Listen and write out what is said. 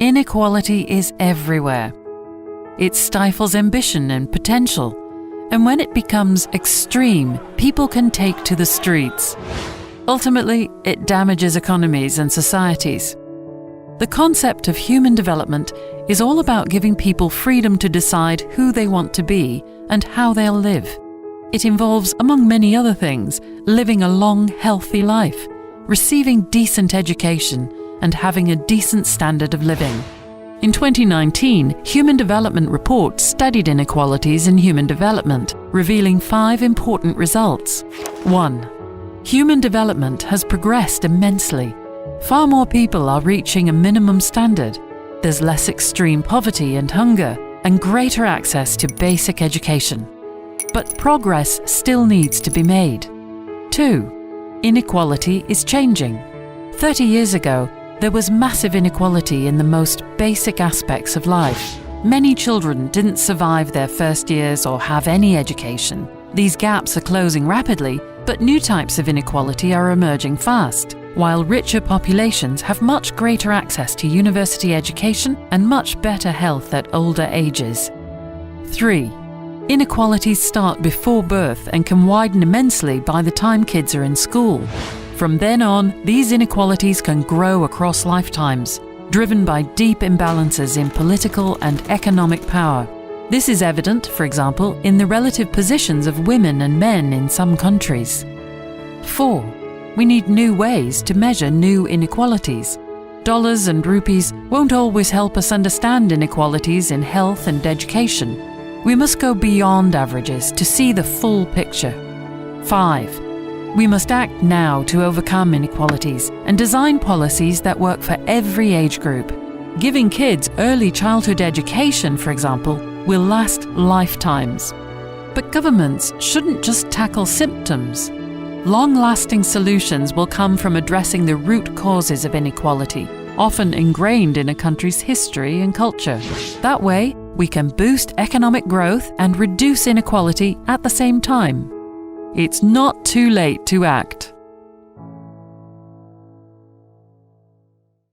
Inequality is everywhere. It stifles ambition and potential, and when it becomes extreme, people can take to the streets. Ultimately, it damages economies and societies. The concept of human development is all about giving people freedom to decide who they want to be and how they'll live. It involves, among many other things, living a long, healthy life, receiving decent education, and having a decent standard of living. In 2019, Human Development Report studied inequalities in human development, revealing 5 important results. 1. Human development has progressed immensely. Far more people are reaching a minimum standard. There's less extreme poverty and hunger, and greater access to basic education. But progress still needs to be made. 2. Inequality is changing. 30 years ago, there was massive inequality in the most basic aspects of life. Many children didn't survive their first years or have any education. These gaps are closing rapidly, but new types of inequality are emerging fast, while richer populations have much greater access to university education and much better health at older ages. 3. Inequalities start before birth and can widen immensely by the time kids are in school. From then on, these inequalities can grow across lifetimes, driven by deep imbalances in political and economic power. This is evident, for example, in the relative positions of women and men in some countries. 4. We need new ways to measure new inequalities. Dollars and rupees won't always help us understand inequalities in health and education. We must go beyond averages to see the full picture. 5. We must act now to overcome inequalities and design policies that work for every age group. Giving kids early childhood education, for example, will last lifetimes. But governments shouldn't just tackle symptoms. Long-lasting solutions will come from addressing the root causes of inequality, often ingrained in a country's history and culture. That way, we can boost economic growth and reduce inequality at the same time. It's not too late to act.